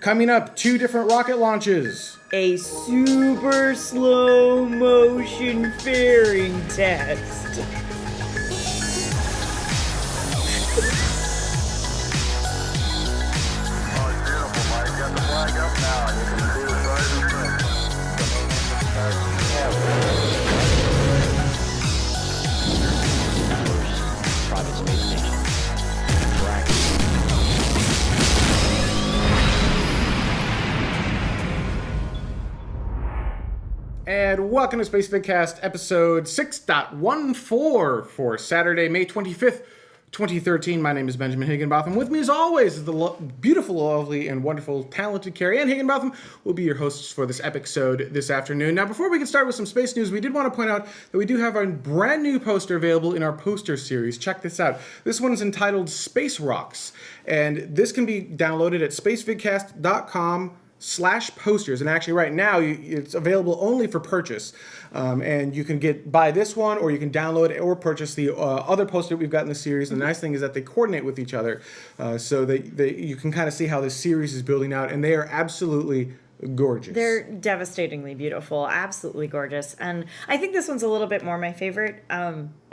Coming up, 2 different rocket launches. A super slow motion fairing test. Got the flag up now. You can see the Private space station. And welcome to Spacevidcast episode 6.14 for Saturday, May 25th, 2013. My name is Benjamin Higginbotham. With me, as always, is the beautiful, lovely, and wonderful, talented Carrie Ann Higginbotham. Will be your hosts for this episode this afternoon. Now, before we can start with some space news, we did want to point out that we do have a brand new poster available in our poster series. Check this out. This one's entitled Space Rocks, and this can be downloaded at spacevidcast.com/posters, and actually right now it's available only for purchase, and you can buy this one, or you can download it or purchase the other poster we've got in the series. And the nice thing is that they coordinate with each other, so that you can kind of see how this series is building out, and they are absolutely gorgeous. They're devastatingly beautiful, absolutely gorgeous, and I think this one's a little bit more my favorite.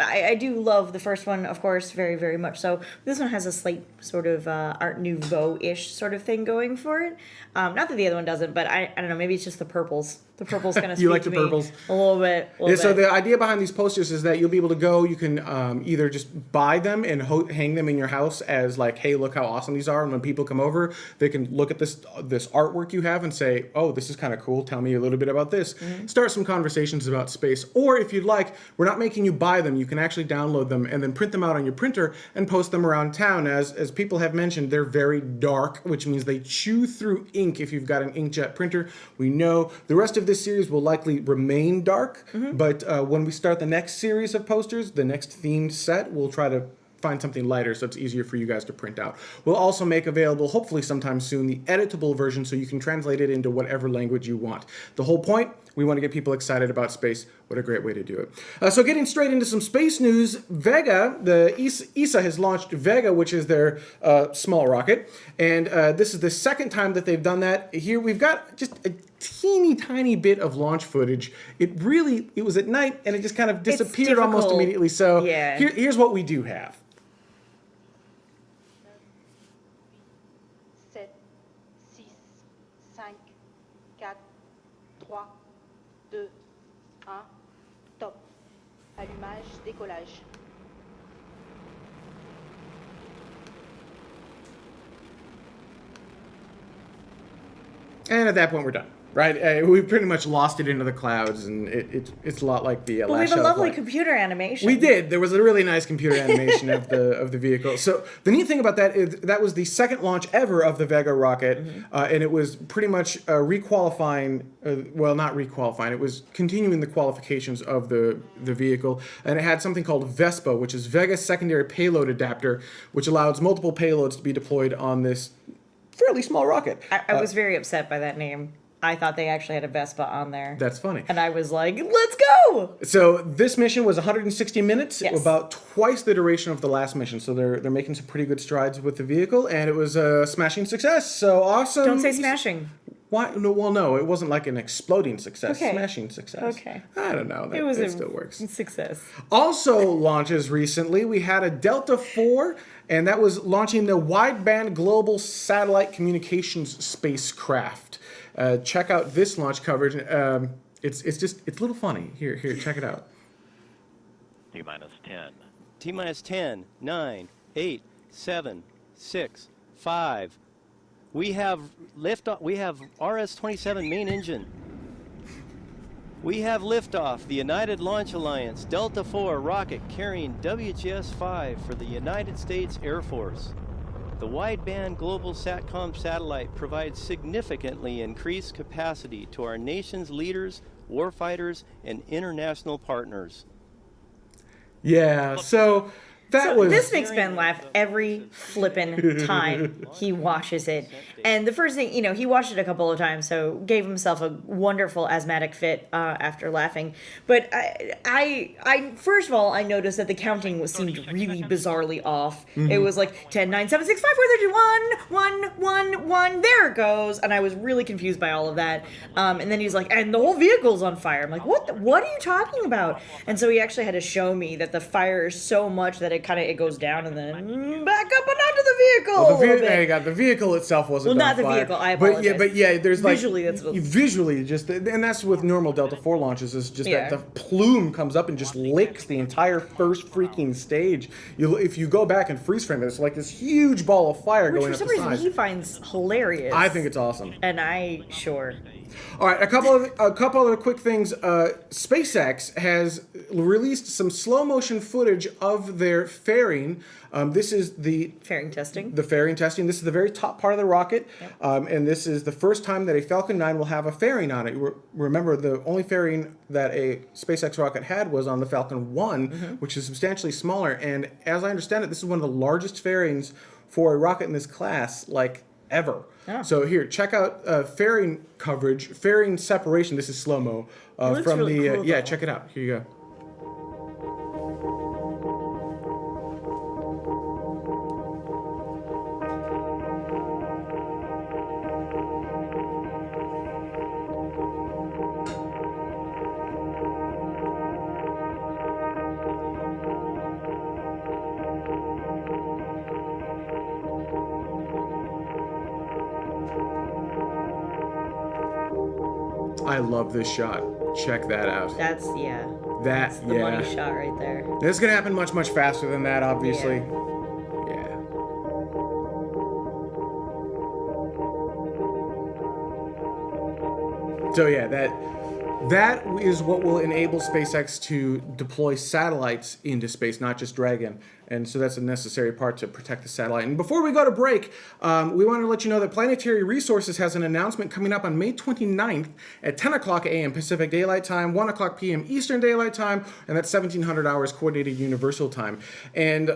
I do love the first one, of course, very, very much so. This one has a slight sort of Art Nouveau-ish sort of thing going for it. Not that the other one doesn't, but I don't know, maybe it's just the purples. The purples kind of speak You like to the me purples? a little bit. So the idea behind these posters is that you'll be able to go, you can either just buy them and hang them in your house as like, hey, look how awesome these are. And when people come over, they can look at this artwork you have and say, oh, this is kind of cool. Tell me a little bit about this. Mm-hmm. Start some conversations about space. Or if you'd like, we're not making you buy them. You can actually download them and then print them out on your printer and post them around town. As people have mentioned, they're very dark, which means they chew through ink if you've got an inkjet printer. We know the rest of this series will likely remain dark, but when we start the next series of posters, the next themed set, we'll try to find something lighter so it's easier for you guys to print out. We'll also make available, hopefully sometime soon, the editable version so you can translate it into whatever language you want. The whole point, we want to get people excited about space. What a great way to do it. So getting straight into some space news, Vega, the ESA has launched Vega, which is their small rocket, and this is the second time that they've done that. Here we've got just a teeny tiny bit of launch footage. It was at night, and it just kind of disappeared almost immediately. So yeah. Here's what we do have. 7, 6, 5, 4, 3, 2, 1, top. Allumage, décollage. And at that point, we're done. Right, we pretty much lost it into the clouds, and it's a lot like the last. But we have a lovely flight. Computer animation. We did. There was a really nice computer animation of the vehicle. So the neat thing about that is that was the second launch ever of the Vega rocket, and it was pretty much requalifying. Well, not requalifying. It was continuing the qualifications of the vehicle, and it had something called VESPA, which is Vega Secondary Payload Adapter, which allows multiple payloads to be deployed on this fairly small rocket. I was very upset by that name. I thought they actually had a Vespa on there. That's funny. And I was like, let's go! So this mission was 160 minutes, yes. About twice the duration of the last mission. So they're making some pretty good strides with the vehicle, and it was a smashing success. So awesome. Don't say smashing. Why? No, well, no, it wasn't like an exploding success. Okay. Smashing success. Okay. I don't know. That still works. Success. Also launches recently, we had a Delta IV, and that was launching the wideband global satellite communications spacecraft. Check out this launch coverage. It's a little funny. Here, check it out. T-minus 10. T-minus 10, 9, 8, 7, 6, 5. We have liftoff. We have RS-27 main engine. We have liftoff. The United Launch Alliance Delta IV rocket carrying WGS-5 for the United States Air Force. The wideband global SATCOM satellite provides significantly increased capacity to our nation's leaders, warfighters, and international partners. Yeah, so This makes Ben laugh every flippin' time he watches it. And the first thing, he watched it a couple of times, so gave himself a wonderful asthmatic fit after laughing. But I first of all, I noticed that the counting seemed really bizarrely off. It was like 10, 9, 7, 6, 5, 4, 3, 2, 1, 1, 1, there it goes. And I was really confused by all of that. And then he's like, and the whole vehicle's on fire. I'm like, what are you talking about? And so he actually had to show me that the fire is so much that it goes down and then back up and onto the vehicle. Well, the vehicle itself wasn't. Well, not the fire. vehicle. I apologize. But yeah, there's like visually and that's with normal Delta IV launches is just that the plume comes up and just licks the entire first freaking stage. If you go back and freeze frame it, it's like this huge ball of fire going up the side. Which for some reason he finds hilarious. I think it's awesome. And All right, a couple other quick things. SpaceX has released some slow motion footage of their fairing. This is the fairing testing. The fairing testing. This is the very top part of the rocket, and this is the first time that a Falcon 9 will have a fairing on it. Remember, the only fairing that a SpaceX rocket had was on the Falcon 1, which is substantially smaller. And as I understand it, this is one of the largest fairings for a rocket in this class, ever. Oh. So here, check out fairing coverage, fairing separation. This is slow-mo from really the cool, yeah. though. Check it out. Here you go. I love this shot. Check that out. That's the money shot right there. This is gonna happen much, much faster than that, obviously. Yeah. So yeah, that is what will enable SpaceX to deploy satellites into space, not just Dragon. And so that's a necessary part to protect the satellite. And before we go to break, we want to let you know that Planetary Resources has an announcement coming up on May 29th at 10 o'clock a.m. Pacific Daylight Time, 1 o'clock p.m. Eastern Daylight Time, and that's 1700 hours Coordinated Universal Time. And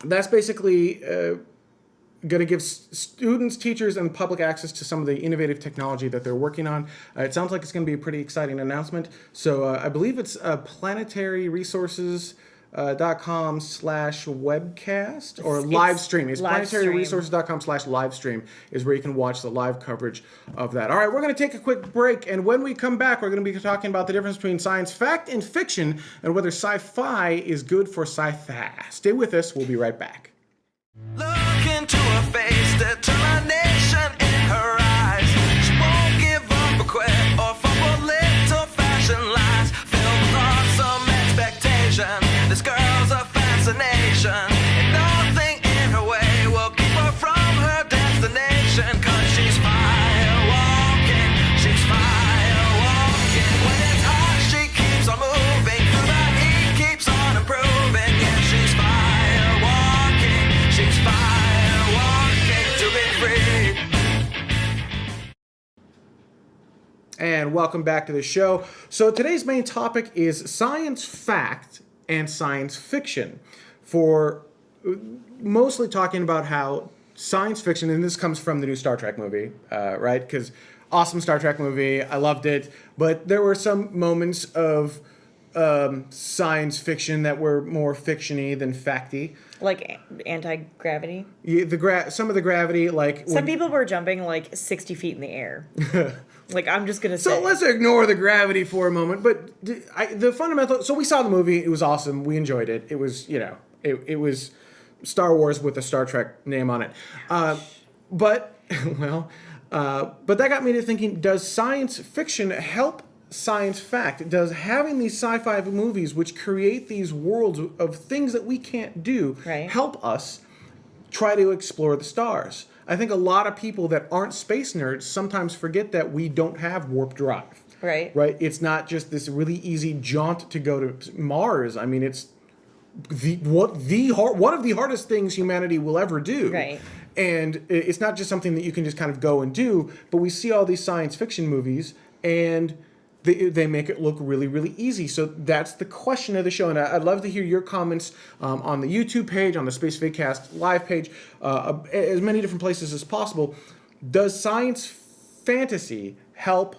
that's basically going to give students, teachers, and public access to some of the innovative technology that they're working on. It sounds like it's going to be a pretty exciting announcement. So I believe it's planetaryresources.com/webcast or live stream. It's planetaryresources.com/live stream is where you can watch the live coverage of that. All right, we're going to take a quick break, and when we come back, we're going to be talking about the difference between science fact and fiction and whether sci-fi is good for sci-fi. Stay with us. We'll be right back. Look into her face, determination in her eyes. She won't give up or quit or fumble little fashion lies. Filled with awesome expectation, this girl's a fascination. And nothing in her way will keep her from her destination. Cause she's fire walking, she's fire walking. When it's hot, she keeps on moving, through the heat keeps on improving. Yeah, she's fire walking, she's fire walking to be free. And welcome back to the show. So today's main topic is science fact and science fiction. For mostly talking about how science fiction, and this comes from the new Star Trek movie, right? Because awesome Star Trek movie, I loved it. But there were some moments of science fiction that were more fiction-y than facty. Like anti-gravity. Yeah, some of the gravity, like Some people were jumping 60 feet in the air. I'm just gonna say. So let's ignore the gravity for a moment. But the fundamental. So we saw the movie. It was awesome. We enjoyed it. It was it was Star Wars with a Star Trek name on it. But that got me to thinking: does science fiction help science fact? Does having these sci-fi movies, which create these worlds of things that we can't do, help us try to explore the stars? I think a lot of people that aren't space nerds sometimes forget that we don't have warp drive. Right. Right? It's not just this really easy jaunt to go to Mars. I mean, it's one of the hardest things humanity will ever do. Right. And it's not just something that you can just kind of go and do, but we see all these science fiction movies, and they make it look really, really easy. So that's the question of the show. And I'd love to hear your comments on the YouTube page, on the Spacevidcast live page, as many different places as possible. Does science fantasy help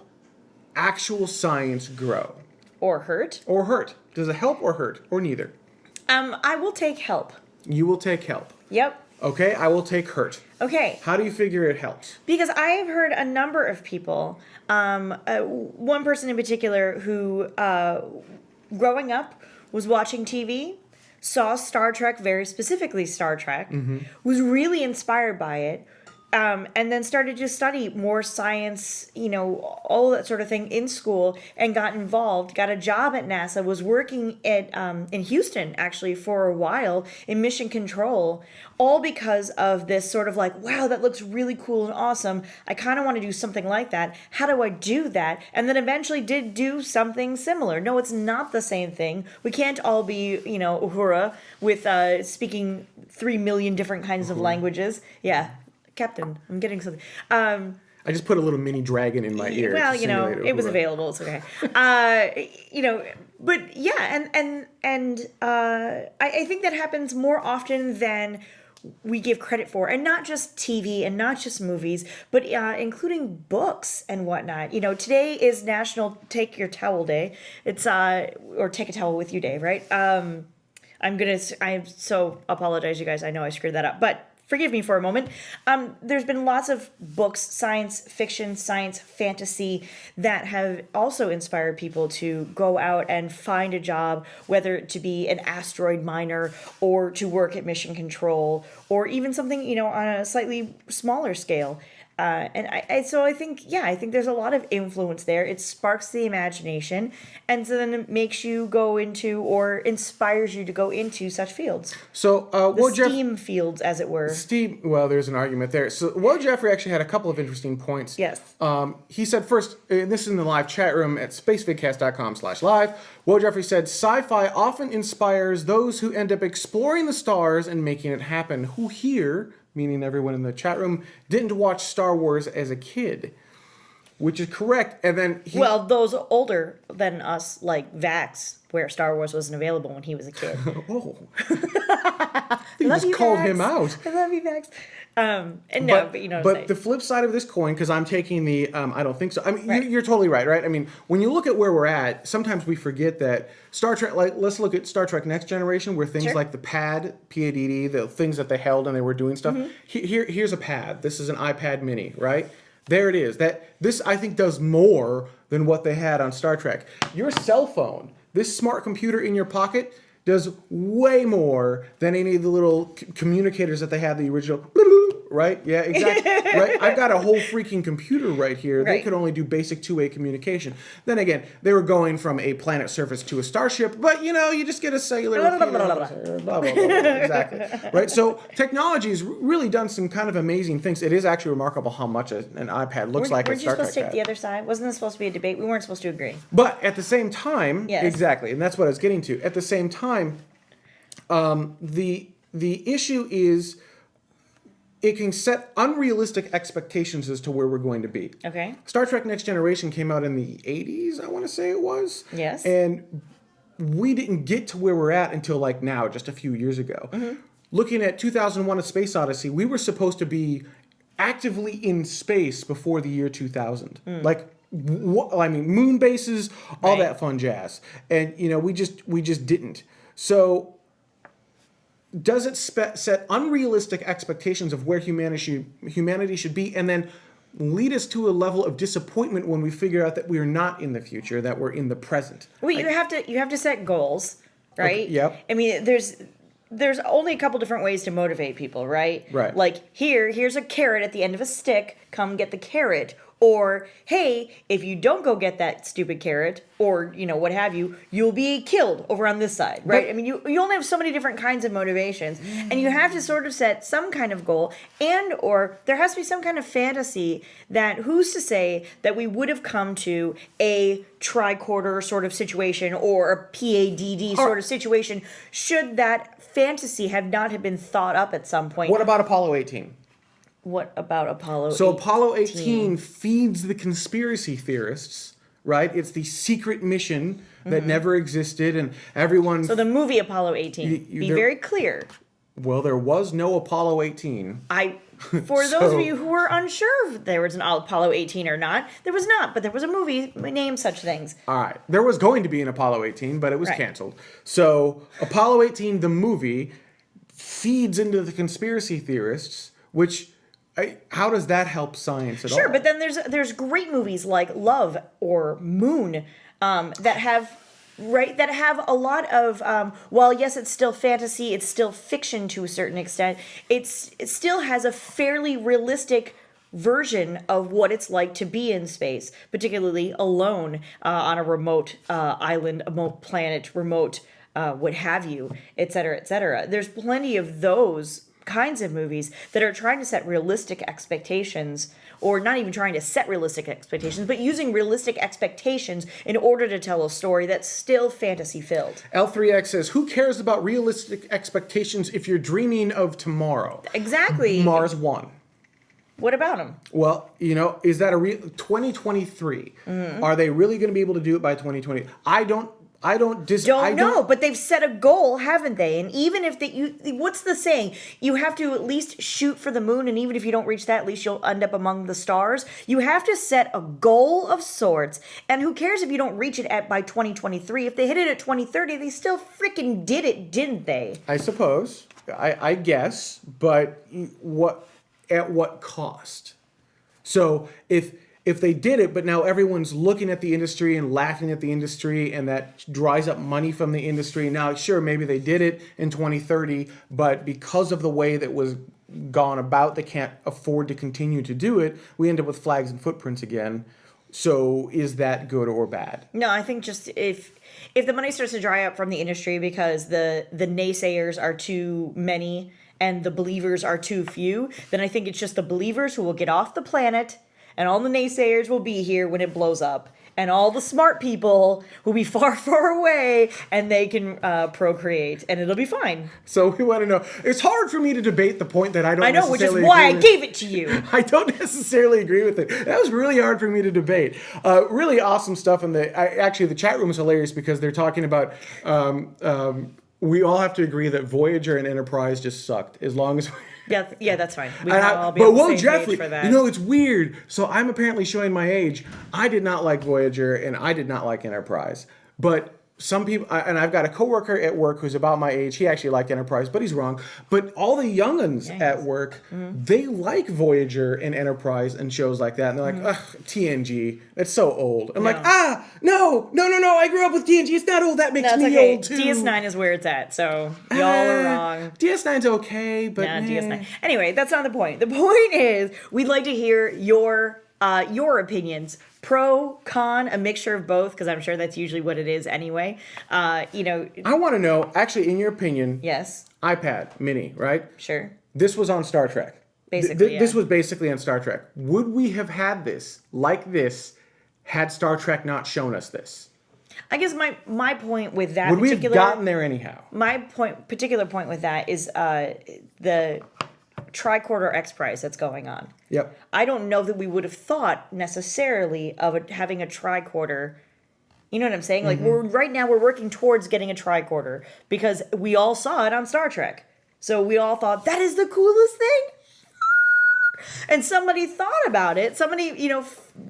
actual science grow? Or hurt? Or hurt? Does it help or hurt? Or neither? I will take help. You will take help. Yep. Okay, I will take hurt. Okay. How do you figure it helps? Because I have heard a number of people, one person in particular who, growing up, was watching TV, saw Star Trek, very specifically Star Trek, was really inspired by it, and then started to study more science, all that sort of thing in school, and got involved, got a job at NASA, was working at in Houston, actually, for a while in mission control, all because of this sort of like, wow, that looks really cool and awesome. I kind of want to do something like that. How do I do that? And then eventually did do something similar. No, it's not the same thing. We can't all be, Uhura, with speaking 3 million different kinds of languages. Yeah. Captain, I'm getting something. I just put a little mini dragon in my ear. Well, to simulate it was Uhura. available. It's okay. But yeah, and I think that happens more often than we give credit for, and not just TV and not just movies, but including books and whatnot. Today is National Take Your Towel Day. It's or Take a Towel with You Day, right? I so apologize, you guys. I know I screwed that up, but forgive me for a moment. There's been lots of books, science fiction, science fantasy, that have also inspired people to go out and find a job, whether it to be an asteroid miner or to work at mission control, or even something, on a slightly smaller scale. So I think there's a lot of influence there. It sparks the imagination, and so then it makes you go into, or inspires you to go into such fields. So, STEAM fields, as it were. Well, there's an argument there. So, Jeffrey actually had a couple of interesting points. Yes. He said first, and this is in the live chat room at spacevidcast.com/live. Jeffrey said, sci-fi often inspires those who end up exploring the stars and making it happen. Who here, meaning everyone in the chat room, didn't watch Star Wars as a kid? Which is correct. And then those older than us, like Vax, where Star Wars wasn't available when he was a kid. Oh. You just called Vax. him out. I love you, Vax. But the flip side of this coin, because I'm taking the I don't think so. I mean, Right. you're totally right? I mean, when you look at where we're at, sometimes we forget that Star Trek. Like, let's look at Star Trek Next Generation, where things Sure. like the pad, PADD, the things that they held and they were doing stuff. Here's a pad. This is an iPad Mini, right? There it is. This I think does more than what they had on Star Trek. Your cell phone, this smart computer in your pocket, does way more than any of the little communicators that they had, the original, right? Yeah, exactly. Right? I've got a whole freaking computer right here. They Right. could only do basic two-way communication. Then again, they were going from a planet surface to a starship, but you just get a cellular. Exactly. Right? So technology has really done some kind of amazing things. It is actually remarkable how much an iPad looks like a Weren't you Star Trek supposed to take pad. the other side? Wasn't this supposed to be a debate? We weren't supposed to agree. But at the same time, Yes. exactly, and that's what I was getting to. At the same time, the issue is it can set unrealistic expectations as to where we're going to be. Okay. Star Trek Next Generation came out in the 80s, I want to say it was. Yes. And we didn't get to where we're at until like now, just a few years ago. Looking at 2001: A Space Odyssey, we were supposed to be actively in space before the year 2000. Moon bases, all Right. that fun jazz. And we just didn't. So does it set unrealistic expectations of where humanity should be, and then lead us to a level of disappointment when we figure out that we are not in the future, that we're in the present? Well, you have to set goals, right? Okay, yep. I mean, there's only a couple different ways to motivate people, right? Right. Like here's a carrot at the end of a stick. Come get the carrot. Or, hey, if you don't go get that stupid carrot, or, what have you, you'll be killed over on this side, right? I mean, you only have so many different kinds of motivations, and you have to sort of set some kind of goal, and or there has to be some kind of fantasy that who's to say that we would have come to a tricorder sort of situation or a PADD sort of situation should that fantasy have not have been thought up at some point. What about Apollo 18? What about Apollo 18? So Apollo 18 feeds the conspiracy theorists right? It's the secret mission that never existed, and everyone. So the movie Apollo 18. Be very clear. Well, there was no Apollo 18. For those of you who were unsure if there was an Apollo 18 or not, there was not, but there was a movie named such things. All right. There was going to be an Apollo 18, but it was Right. canceled. So Apollo 18, the movie, feeds into the conspiracy theorists, which, how does that help science at all? Sure, but then there's great movies like Love or Moon that have a lot of while yes, it's still fantasy, it's still fiction to a certain extent. It still has a fairly realistic version of what it's like to be in space, particularly alone on a remote island, a remote planet, remote what have you, et cetera, et cetera. There's plenty of those kinds of movies that are trying to set realistic expectations, or not even trying to set realistic expectations, but using realistic expectations in order to tell a story that's still fantasy filled. L3X says, who cares about realistic expectations if you're dreaming of tomorrow? Exactly. Mars 1. What about them? Well, is that 2023? Are they really going to be able to do it by 2020? I don't know, but they've set a goal, haven't they? And even if what's the saying? You have to at least shoot for the moon, and even if you don't reach that, at least you'll end up among the stars. You have to set a goal of sorts, and who cares if you don't reach it by 2023? If they hit it at 2030, they still freaking did it, didn't they? I suppose. I guess, but at what cost? So if they did it, but now everyone's looking at the industry and laughing at the industry, and that dries up money from the industry. Now, sure, maybe they did it in 2030, but because of the way that was gone about, they can't afford to continue to do it. We end up with flags and footprints again. So is that good or bad? No, I think just if the money starts to dry up from the industry because the naysayers are too many and the believers are too few, then I think it's just the believers who will get off the planet, and all the naysayers will be here when it blows up. And all the smart people will be far, far away, and they can procreate, and it'll be fine. So we want to know. It's hard for me to debate the point that I don't. I know, which is necessarily why I agree with. gave it to you. I don't necessarily agree with it. That was really hard for me to debate. Really awesome stuff. And actually, the chat room is hilarious because they're talking about. We all have to agree that Voyager and Enterprise just sucked. As long as. Yeah, that's fine. We can all be But on the whoa, same Jeffrey, page for that. it's weird. So I'm apparently showing my age. I did not like Voyager, and I did not like Enterprise. But some people, and I've got a coworker at work who's about my age. He actually liked Enterprise, but he's wrong. But all the young'uns at work, they like Voyager and Enterprise and shows like that. And they're like, ugh, TNG, that's so old. I'm like, no, I grew up with TNG. It's not old. That makes me old too. DS9 is where it's at, so y'all are wrong. DS9's okay, but DS9. Anyway, that's not the point. The point is, we'd like to hear your opinions. Pro, con, a mixture of both, because I'm sure that's usually what it is anyway. I want to know, actually, in your opinion, Yes. iPad mini, right? Sure. This was on Star Trek. Basically, This was basically on Star Trek. Would we have had this, like this, had Star Trek not shown us this? I guess my point with that Would we have particular... gotten there anyhow? My particular point with that is the tricorder X Prize that's going on. Yep. I don't know that we would have thought necessarily of having a tricorder. You know what I'm saying? Like right now we're working towards getting a tricorder because we all saw it on Star Trek. So we all thought that is the coolest thing. And somebody thought about it. Somebody,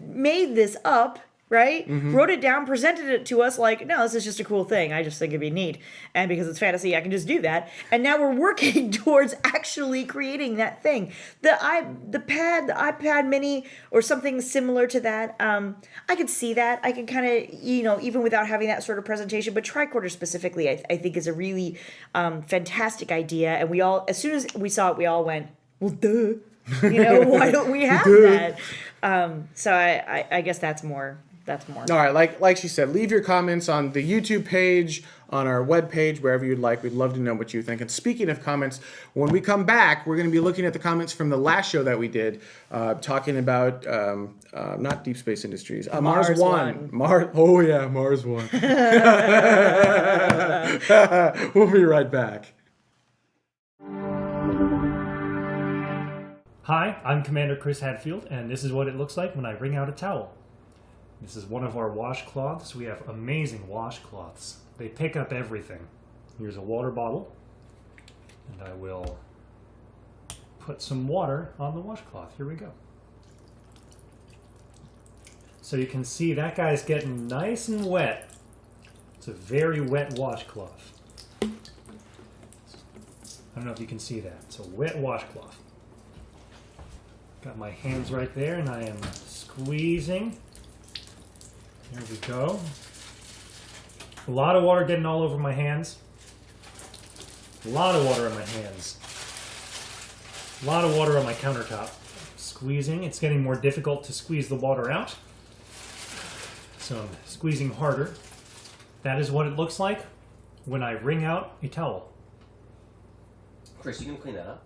made this up, right? Wrote it down, presented it to us like, no, this is just a cool thing. I just think it'd be neat. And because it's fantasy, I can just do that. And now we're working towards actually creating that thing. The iPad mini or something similar to that, I could see that. I could kind of, even without having that sort of presentation, but tricorder specifically, I think is a really fantastic idea. And we all, as soon as we saw it, we all went, well, duh. Why don't we have that? So I guess that's more. All right, like she said, leave your comments on the YouTube page, on our webpage, wherever you'd like. We'd love to know what you think. And speaking of comments, when we come back, we're going to be looking at the comments from the last show that we did, talking about not Deep Space Industries, Mars One. Mars 1. We'll be right back. Hi, I'm Commander Chris Hadfield, and this is what it looks like when I wring out a towel. This is one of our washcloths. We have amazing washcloths. They pick up everything. Here's a water bottle, and I will put some water on the washcloth. Here we go. So you can see that guy's getting nice and wet. It's a very wet washcloth. I don't know if you can see that. It's a wet washcloth. Got my hands right there, and I am squeezing. There we go. A lot of water getting all over my hands. A lot of water on my hands. A lot of water on my countertop. Squeezing. It's getting more difficult to squeeze the water out. So I'm squeezing harder. That is what it looks like when I wring out a towel. Chris, you can clean that up.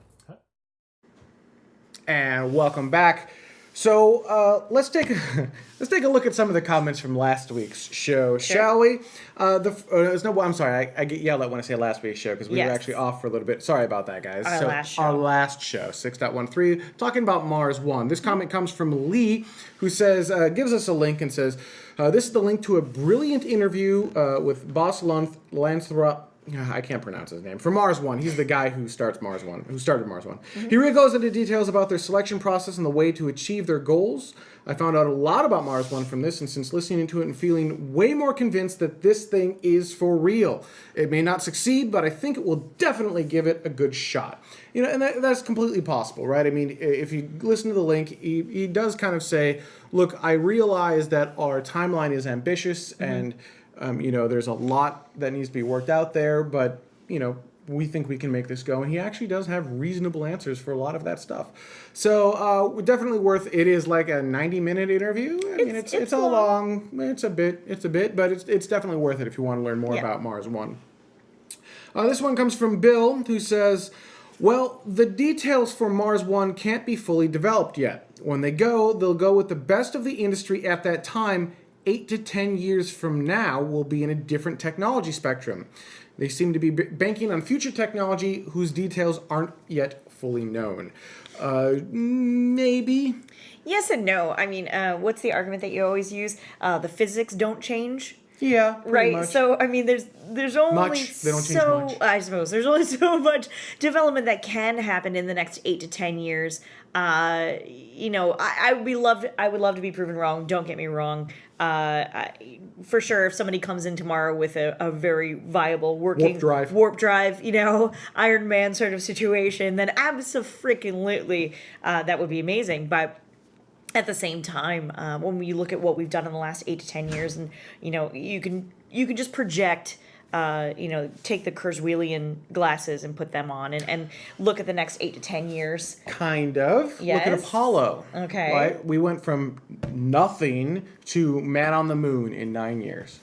And welcome back. So let's take a look at some of the comments from last week's show, shall we? I'm sorry, I get yelled at when I say last week's show because we were actually off for a little bit. Sorry about that, guys. Our last show, 6.13, talking about Mars 1. This comment comes from Lee, who says, gives us a link and says, this is the link to a brilliant interview with Boss Lanthrop. I can't pronounce his name. From Mars 1. He's the guy who started Mars 1. Mm-hmm. He really goes into details about their selection process and the way to achieve their goals. I found out a lot about Mars 1 from this, and since listening to it and feeling way more convinced that this thing is for real. It may not succeed, but I think it will definitely give it a good shot. You know, and that's completely possible, right? I mean, if you listen to the link, he does kind of say, look, I realize that our timeline is ambitious and there's a lot that needs to be worked out there, but, we think we can make this go. And he actually does have reasonable answers for a lot of that stuff. So definitely worth it. Is like a 90-minute interview. I mean, it's a long. It's a bit, but it's definitely worth it if you want to learn more about Mars 1. This one comes from Bill, who says, well, the details for Mars 1 can't be fully developed yet. When they go, they'll go with the best of the industry at that time. 8 to 10 years from now, we'll be in a different technology spectrum. They seem to be banking on future technology whose details aren't yet fully known. Maybe? Yes and no. I mean, what's the argument that you always use? The physics don't change. Yeah, right. Much. So I mean, there's only They don't change much. I suppose there's only so much development that can happen in the next 8 to 10 years. I would love to be proven wrong. Don't get me wrong. For sure, if somebody comes in tomorrow with a very viable working warp drive, Iron Man sort of situation, then abso-freaking-lutely, that would be amazing. But at the same time, when we look at what we've done in the last 8 to 10 years, and you can just project. Take the Kurzweilian glasses and put them on and look at the next 8 to 10 years. Kind of. Yes. Look at Apollo. Okay. Right? We went from nothing to man on the moon in 9 years.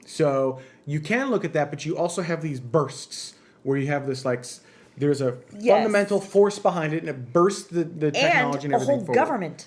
So you can look at that, but you also have these bursts where you have this there's a fundamental force behind it and it bursts the technology and everything a whole forward. Government.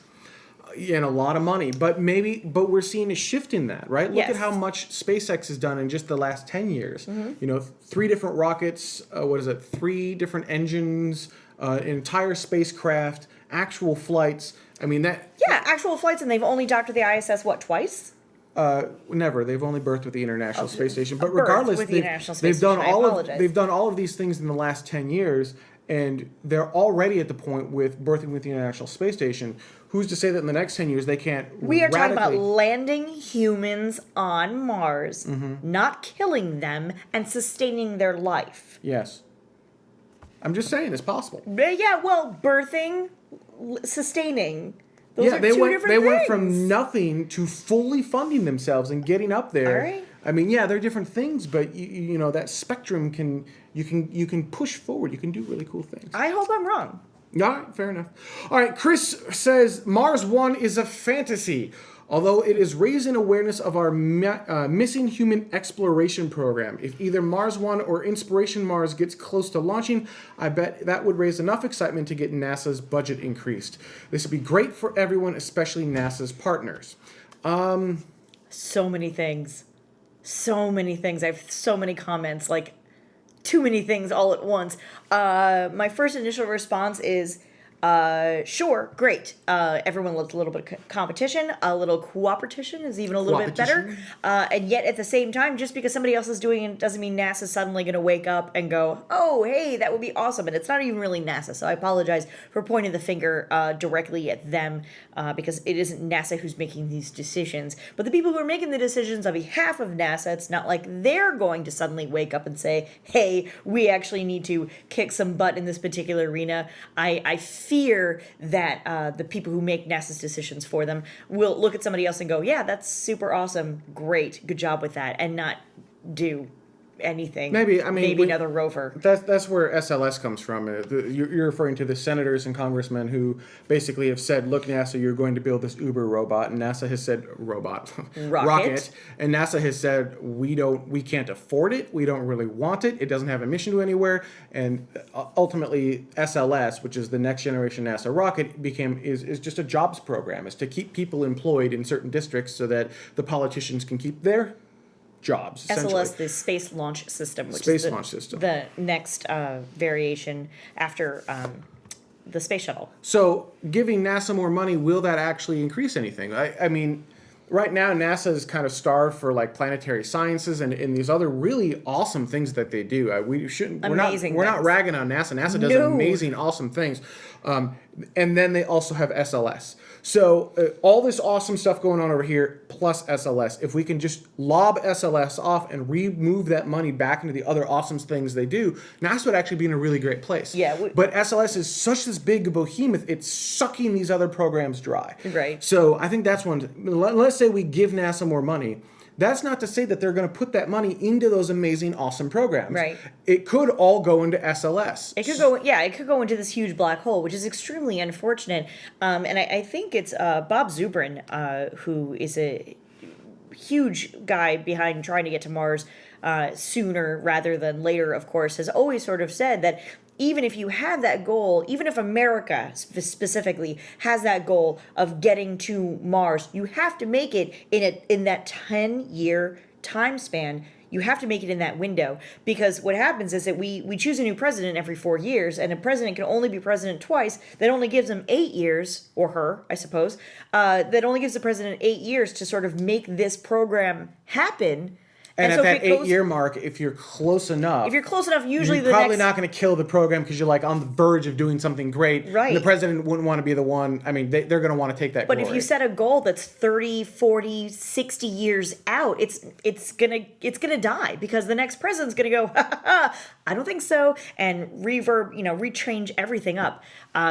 And a lot of money, but we're seeing a shift in that, right? Look at how much SpaceX has done in just the last 10 years. Mm-hmm. 3 different rockets, 3 different engines, an entire spacecraft, actual flights. I mean that. Yeah, actual flights, and they've only docked to the ISS twice? Never. They've only berthed with the International Space Station. But regardless, they've done all of these things in the last 10 years. And they're already at the point with berthing with the International Space Station. Who's to say that in the next 10 years they can't We are talking about landing humans on Mars, not killing them, and sustaining their life. Yes. I'm just saying it's possible. Yeah, well, birthing, sustaining. Those are they two different things. They went from nothing to fully funding themselves and getting up there. All right. I mean, yeah, they're different things, but that spectrum you can push forward. You can do really cool things. I hope I'm wrong. All right, fair enough. All right, Chris says Mars 1 is a fantasy, although it is raising awareness of our missing human exploration program. If either Mars 1 or Inspiration Mars gets close to launching, I bet that would raise enough excitement to get NASA's budget increased. This would be great for everyone, especially NASA's partners. So many things. I have so many comments, too many things all at once. My first initial response is, Sure, great. Everyone loves a little bit of competition. A little cooperation is even a little bit better. And yet, at the same time, just because somebody else is doing it doesn't mean NASA's suddenly going to wake up and go, "Oh, hey, that would be awesome." And it's not even really NASA. So I apologize for pointing the finger directly at them because it isn't NASA who's making these decisions. But the people who are making the decisions on behalf of NASA, it's not like they're going to suddenly wake up and say, "Hey, we actually need to kick some butt in this particular arena." I fear that the people who make NASA's decisions for them will look at somebody else and go, "Yeah, that's super awesome, great, good job with that," and not do anything. Maybe another rover. That's where SLS comes from. You're referring to the senators and congressmen who basically have said, "Look, NASA, you're going to build this Uber robot," and NASA has said, rocket, and NASA has said, "We can't afford it. We don't really want it. It doesn't have a mission to anywhere." And ultimately, SLS, which is the next generation NASA rocket, is just a jobs program. Is to keep people employed in certain districts so that the politicians can keep their jobs. SLS, the Space Launch System, which is the next variation after the space shuttle. So, giving NASA more money, will that actually increase anything? I mean, right now NASA is kind of starved for like planetary sciences and these other really awesome things that they do. We're not ragging on NASA. NASA does amazing, awesome things. And then they also have SLS. So all this awesome stuff going on over here, plus SLS. If we can just lob SLS off and remove that money back into the other awesome things they do, NASA would actually be in a really great place. Yeah. But SLS is such this big behemoth, it's sucking these other programs dry. Right. So I think that's one. Let's say we give NASA more money. That's not to say that they're going to put that money into those amazing, awesome programs. Right. It could all go into SLS. It could go into this huge black hole, which is extremely unfortunate. And I think it's Bob Zubrin, who is a huge guy behind trying to get to Mars sooner rather than later, of course, has always sort of said that even if you have that goal, even if America specifically has that goal of getting to Mars, you have to make it in that 10-year time span. You have to make it in that window, because what happens is that we choose a new president every 4 years, and a president can only be president twice. That only gives him 8 years, or her, I suppose. That only gives the president 8 years to sort of make this program happen. And at that 8-year mark, if you're close enough, usually you're probably not going to kill the program because you're like on the verge of doing something great. Right. And the president wouldn't want to be the one. I mean, they're going to want to take that. But if you set a goal that's 30, 40, 60 years out, it's gonna die, because the next president's gonna go, I don't think so, and rechange everything up.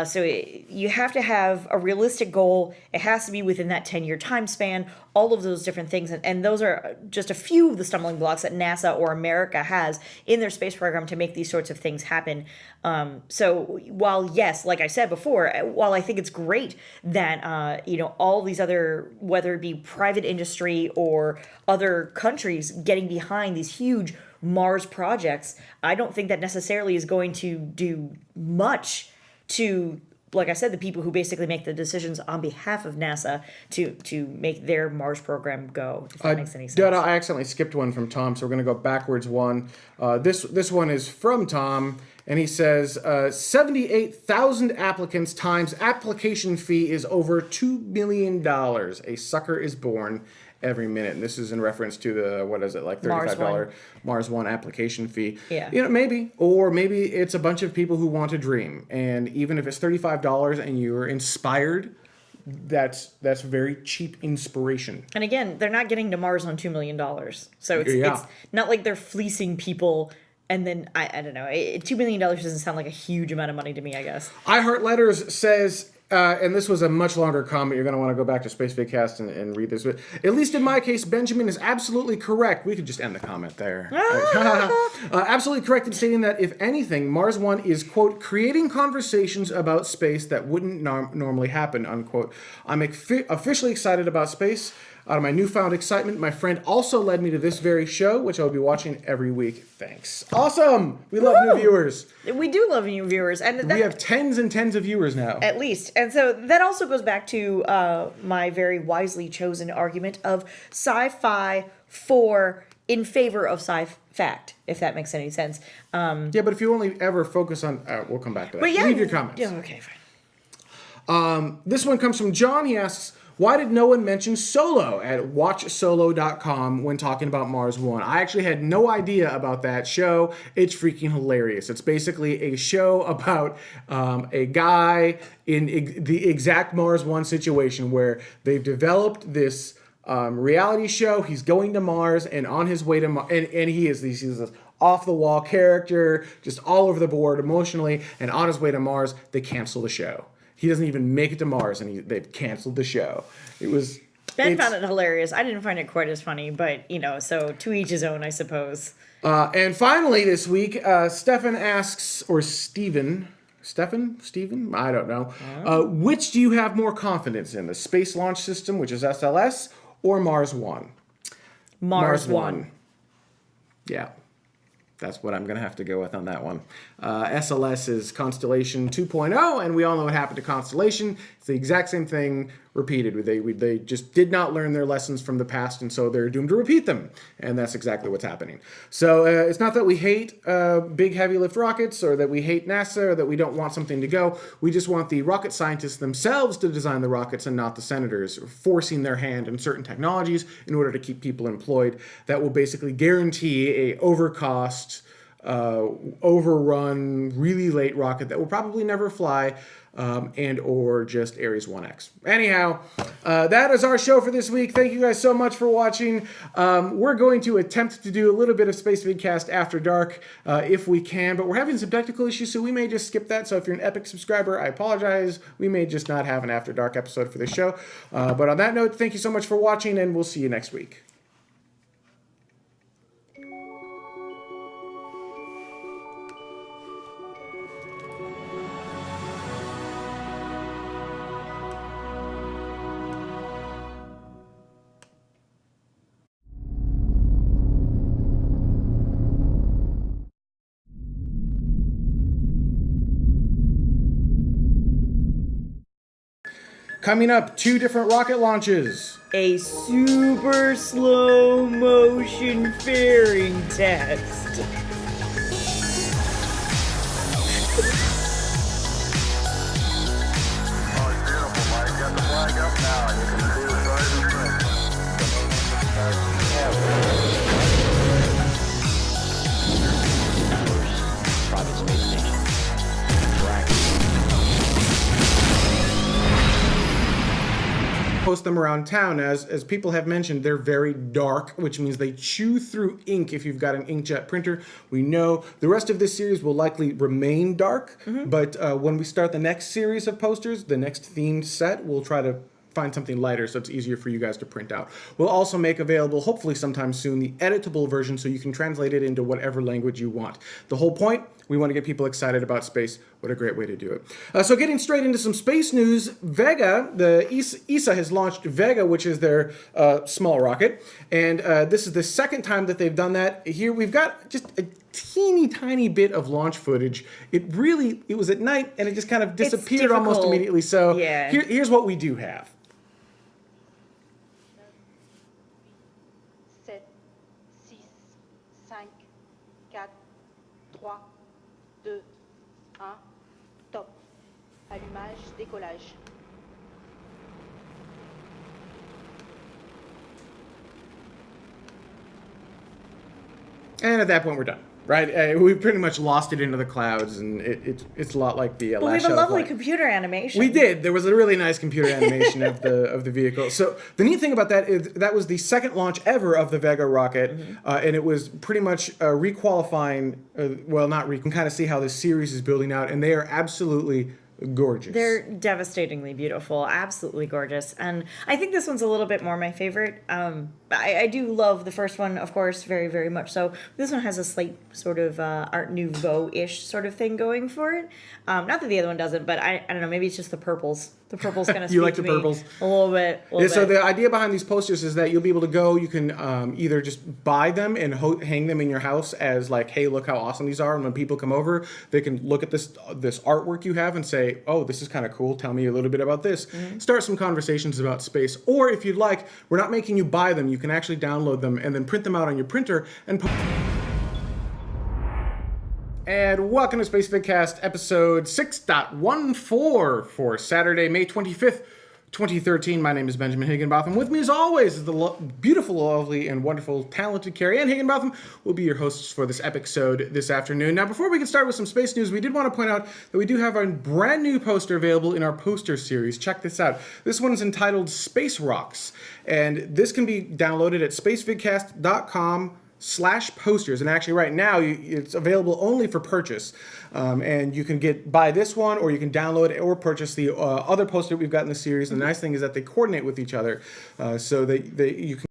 So you have to have a realistic goal. It has to be within that 10-year time span. All of those different things, and those are just a few of the stumbling blocks that NASA or America has in their space program to make these sorts of things happen. So while, yes, like I said before, while I think it's great that all these other, whether it be private industry or other countries getting behind these huge Mars projects, I don't think that necessarily is going to do much to, like I said, the people who basically make the decisions on behalf of NASA to make their Mars program go, if that makes any sense. Dada, I accidentally skipped one from Tom, so we're going to go backwards one. This one is from Tom, and he says, 78,000 applicants times application fee is over $2 million. A sucker is born every minute. And this is in reference to the, what is it, like $35 Mars One application fee. Yeah. Maybe. Or maybe it's a bunch of people who want to dream. And even if it's $35 and you're inspired, that's very cheap inspiration. And again, they're not getting to Mars on $2 million. So it's not like they're fleecing people. And then, I don't know, $2 million doesn't sound like a huge amount of money to me, I guess. iHeartLetters says, and this was a much longer comment. You're going to want to go back to Spacevidcast and read this. But at least in my case, Benjamin is absolutely correct. We could just end the comment there. Absolutely correct in stating that, if anything, Mars One is, quote, creating conversations about space that wouldn't normally happen, unquote. I'm officially excited about space. Out of my newfound excitement, my friend also led me to this very show, which I will be watching every week. Thanks. Awesome! We love new viewers. We do love new viewers. And we have tens and tens of viewers now. At least. And so that also goes back to my very wisely chosen argument of sci-fi in favor of SciFact, if that makes any sense. Yeah, but if you only ever focus on... we'll come back to that. But yeah, leave your comments. Yeah, okay, fine. This one comes from John. He asks, why did no one mention Solo at watchsolo.com when talking about Mars One? I actually had no idea about that show. It's freaking hilarious. It's basically a show about a guy in the exact Mars One situation where they've developed this reality show. He's going to Mars, and on his way to Mars, and he's this off-the-wall character, just all over the board emotionally, and on his way to Mars, they cancel the show. He doesn't even make it to Mars, and they've canceled the show. Ben found it hilarious. I didn't find it quite as funny, but, so to each his own, I suppose. And finally this week, Stefan asks, or Steven, I don't know. Which do you have more confidence in, the Space Launch System, which is SLS, or Mars One? Mars One. Yeah. That's what I'm going to have to go with on that one. SLS is Constellation 2.0, and we all know what happened to Constellation. It's the exact same thing repeated. They just did not learn their lessons from the past, and so they're doomed to repeat them. And that's exactly what's happening. So it's not that we hate big heavy lift rockets, or that we hate NASA, or that we don't want something to go. We just want the rocket scientists themselves to design the rockets and not the senators, forcing their hand in certain technologies in order to keep people employed. That will basically guarantee a overcost, overrun, really late rocket that will probably never fly, and or just Ares 1X. Anyhow, that is our show for this week. Thank you guys so much for watching. We're going to attempt to do a little bit of Spacevidcast after dark if we can, but we're having some technical issues, so we may just skip that. So if you're an Epic subscriber, I apologize. We may just not have an after dark episode for this show. But on that note, thank you so much for watching, and we'll see you next week. Coming up, 2 different rocket launches. A super slow motion fairing test. Oh, it's beautiful, Mike. Got the flag up now, and you can see the stars and stripes. Private space station. Post them around town. As people have mentioned, they're very dark, which means they chew through ink if you've got an inkjet printer. We know the rest of this series will likely remain dark, but when we start the next series of posters, the next themed set, we'll try to find something lighter so it's easier for you guys to print out. We'll also make available, hopefully sometime soon, the editable version so you can translate it into whatever language you want. The whole point, we want to get people excited about space. What a great way to do it. So getting straight into some space news, Vega, the ESA has launched Vega, which is their small rocket, and this is the second time that they've done that. Here we've got just a teeny tiny bit of launch footage. It was at night, and it just kind of disappeared almost immediately. So yeah. Here's what we do have. 7, 6, 5, 4, 3, 2, 1, top. Allumage, décollage. And at that point, we're done. Right? We pretty much lost it into the clouds, and it's a lot like the But last we have a shuttle lovely flight. computer animation. We did. There was a really nice computer animation of the vehicle. So the neat thing about that is that was the second launch ever of the Vega rocket, and it was pretty much requalifying. You can kind of see how this series is building out, and they are absolutely gorgeous. They're devastatingly beautiful, absolutely gorgeous. And I think this one's a little bit more my favorite. I do love the first one, of course, very, very much so. This one has a slight sort of Art Nouveau-ish sort of thing going for it. Not that the other one doesn't, but I don't know, maybe it's just the purples. The purples kind of speak You like to the me purples? a little bit. So the idea behind these posters is that you'll be able to go, you can either just buy them and hang them in your house as like, hey, look how awesome these are. And when people come over, they can look at this artwork you have and say, oh, this is kind of cool. Tell me a little bit about this. Start some conversations about space. Or if you'd like, we're not making you buy them. You can actually download them and then print them out on your printer and And welcome to Spacevidcast episode 6.14 for Saturday, May 25th, 2013. My name is Benjamin Higginbotham. With me, as always, is the beautiful, lovely, and wonderful, talented Carrie Ann Higginbotham will be your hosts for this episode this afternoon. Now, before we get started with some space news, we did want to point out that we do have a brand new poster available in our poster series. Check this out. This one's entitled Space Rocks, and this can be downloaded at spacevidcast.com/posters, and actually right now it's available only for purchase, and you can buy this one, or you can download it or purchase the other poster we've got in the series. And the nice thing is that they coordinate with each other, so that you can